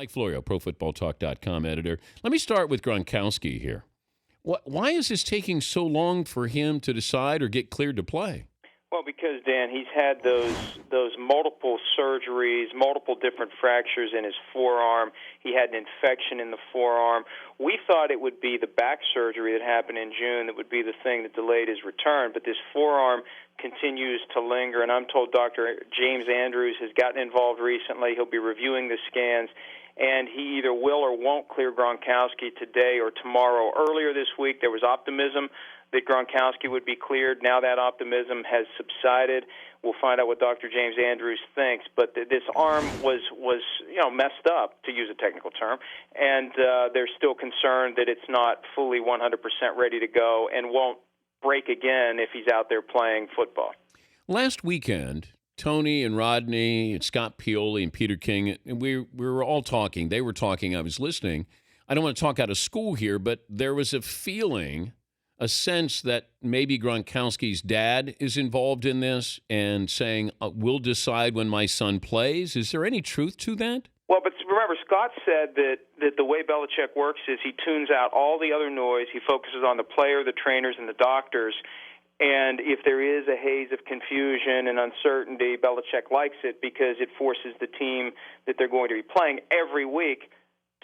Mike Florio, ProFootballTalk.com editor. Let me start with Gronkowski here. Why is this taking so long for him to decide or get cleared to play? Well, because, Dan, he's had those multiple surgeries, multiple different fractures in his forearm. He had an infection in the forearm. We thought it would be the back surgery that happened in June that would be the thing that delayed his return, but this forearm continues to linger, and I'm told Dr. James Andrews has gotten involved recently. He'll be reviewing the scans, and he either will or won't clear Gronkowski today or tomorrow. Earlier this week, there was optimism that Gronkowski would be cleared. Now that optimism has subsided. We'll find out what Dr. James Andrews thinks. But this arm was messed up, to use a technical term, and they're still concerned that it's not fully 100% ready to go and won't break again if he's out there playing football. Last weekend, Tony and Rodney and Scott Pioli and Peter King, and we were all talking. They were talking. I was listening. I don't want to talk out of school here, but there was a feeling, a sense that maybe Gronkowski's dad is involved in this and saying, we'll decide when my son plays. Is there any truth to that? Well, but remember, Scott said that the way Belichick works is he tunes out all the other noise. He focuses on the player, the trainers, and the doctors. And if there is a haze of confusion and uncertainty, Belichick likes it because it forces the team that they're going to be playing every week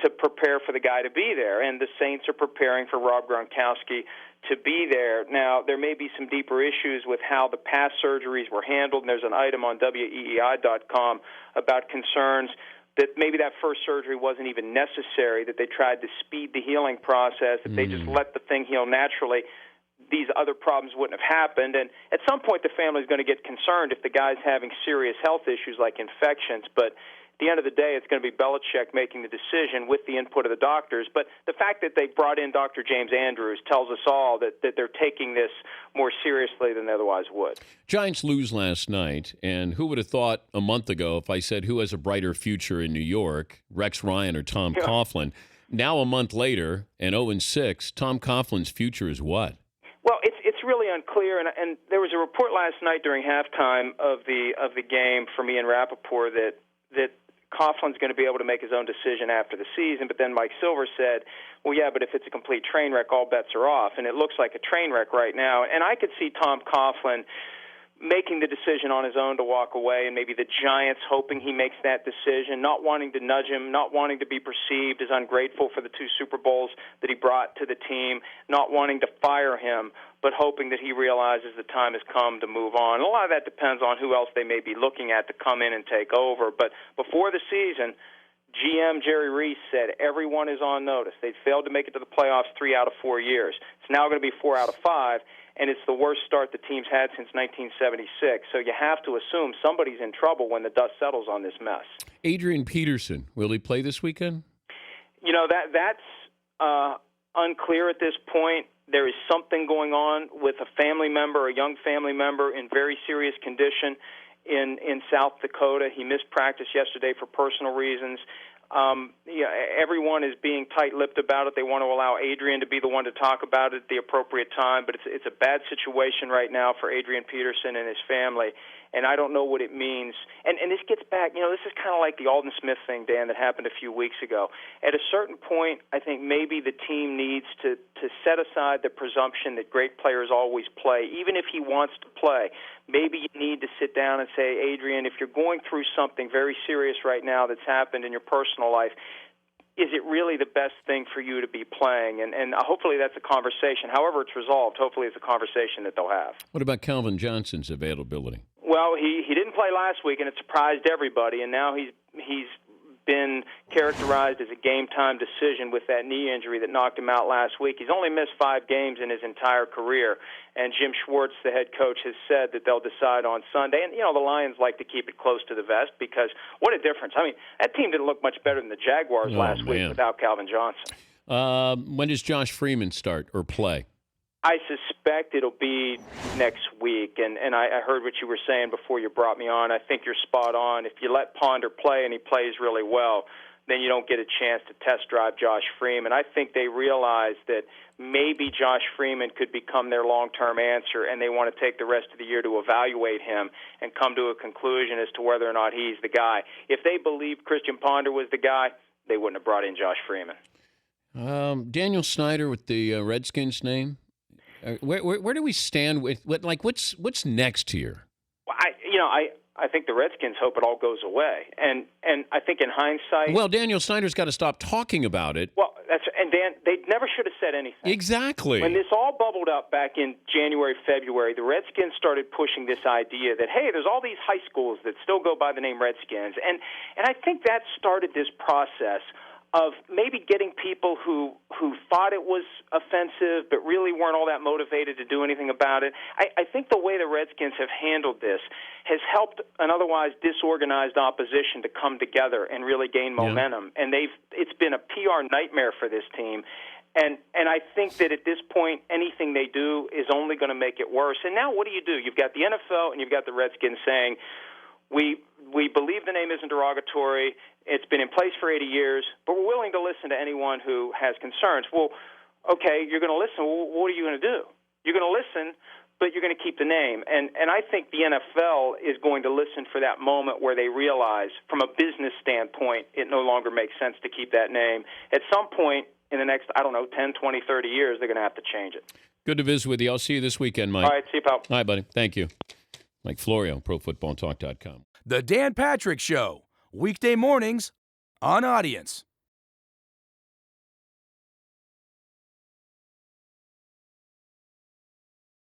to prepare for the guy to be there. And the Saints are preparing for Rob Gronkowski to be there. Now, there may be some deeper issues with how the past surgeries were handled, and there's an item on weei.com about concerns that maybe that first surgery wasn't even necessary, that they tried to speed the healing process, that they just let the thing heal naturally. These other problems wouldn't have happened. And at some point, the family's going to get concerned if the guy's having serious health issues like infections. But at the end of the day, it's going to be Belichick making the decision with the input of the doctors. But the fact that they brought in Dr. James Andrews tells us all that they're taking this more seriously than they otherwise would. Giants lose last night, and who would have thought a month ago if I said who has a brighter future in New York, Rex Ryan or Tom Coughlin? Now a month later, and 0-6, Tom Coughlin's future is what? Well, it's really unclear, and there was a report last night during halftime of the game from Ian Rappaport that Coughlin's going to be able to make his own decision after the season, but then Mike Silver said, well, yeah, but if it's a complete train wreck, all bets are off, and it looks like a train wreck right now. And I could see Tom Coughlin making the decision on his own to walk away, and maybe the Giants hoping he makes that decision, not wanting to nudge him, not wanting to be perceived as ungrateful for the 2 Super Bowls that he brought to the team, not wanting to fire him, but hoping that he realizes the time has come to move on. And a lot of that depends on who else they may be looking at to come in and take over. But before the season, GM Jerry Reese said everyone is on notice. They failed to make it to the playoffs 3 out of 4 years. It's now going to be 4 out of 5. And it's the worst start the team's had since 1976. So you have to assume somebody's in trouble when the dust settles on this mess. Adrian Peterson, will he play this weekend? You know, that's unclear at this point. There is something going on with a family member, a young family member, in very serious condition in South Dakota. He missed practice yesterday for personal reasons. Everyone is being tight-lipped about it. They want to allow Adrian to be the one to talk about it at the appropriate time, but it's a bad situation right now for Adrian Peterson and his family, and I don't know what it means. And this gets back, this is kind of like the Alden Smith thing, Dan, that happened a few weeks ago. At a certain point, I think maybe the team needs to set aside the presumption that great players always play, even if he wants to play. Maybe you need to sit down and say, Adrian, if you're going through something very serious right now that's happened in your personal life, is it really the best thing for you to be playing? And hopefully that's a conversation. However it's resolved, hopefully it's a conversation that they'll have. What about Calvin Johnson's availability? Well, he didn't play last week, and it surprised everybody, and now he's been characterized as a game-time decision with that knee injury that knocked him out last week. He's only missed 5 games in his entire career, and Jim Schwartz, the head coach, has said that they'll decide on Sunday. And, the Lions like to keep it close to the vest because what a difference. I mean, that team didn't look much better than the Jaguars last week without Calvin Johnson. When does Josh Freeman start or play? I suspect it'll be next week, and I heard what you were saying before you brought me on. I think you're spot on. If you let Ponder play and he plays really well, then you don't get a chance to test drive Josh Freeman. I think they realize that maybe Josh Freeman could become their long-term answer, and they want to take the rest of the year to evaluate him and come to a conclusion as to whether or not he's the guy. If they believed Christian Ponder was the guy, they wouldn't have brought in Josh Freeman. Daniel Snyder with the Redskins name. Where do we stand with what's next here? Well, I think the Redskins hope it all goes away, and I think in hindsight, well, Daniel Snyder's got to stop talking about it. Well, Dan, they never should have said anything. Exactly. When this all bubbled up back in January, February, the Redskins started pushing this idea that, hey, there's all these high schools that still go by the name Redskins, and I think that started this process of maybe getting people who thought it was offensive but really weren't all that motivated to do anything about it. I think the way the Redskins have handled this has helped an otherwise disorganized opposition to come together and really gain momentum. And it's been a PR nightmare for this team. And I think that at this point, anything they do is only going to make it worse. And now what do? You've got the NFL and you've got the Redskins saying, we believe the name isn't derogatory. It's been in place for 80 years, but we're willing to listen to anyone who has concerns. Well, okay, you're going to listen. Well, what are you going to do? You're going to listen, but you're going to keep the name. And I think the NFL is going to listen for that moment where they realize, from a business standpoint, it no longer makes sense to keep that name. At some point in the next, 10, 20, 30 years, they're going to have to change it. Good to visit with you. I'll see you this weekend, Mike. All right, see you, pal. All right, buddy. Thank you. Mike Florio, ProFootballTalk.com. The Dan Patrick Show, weekday mornings on Audience.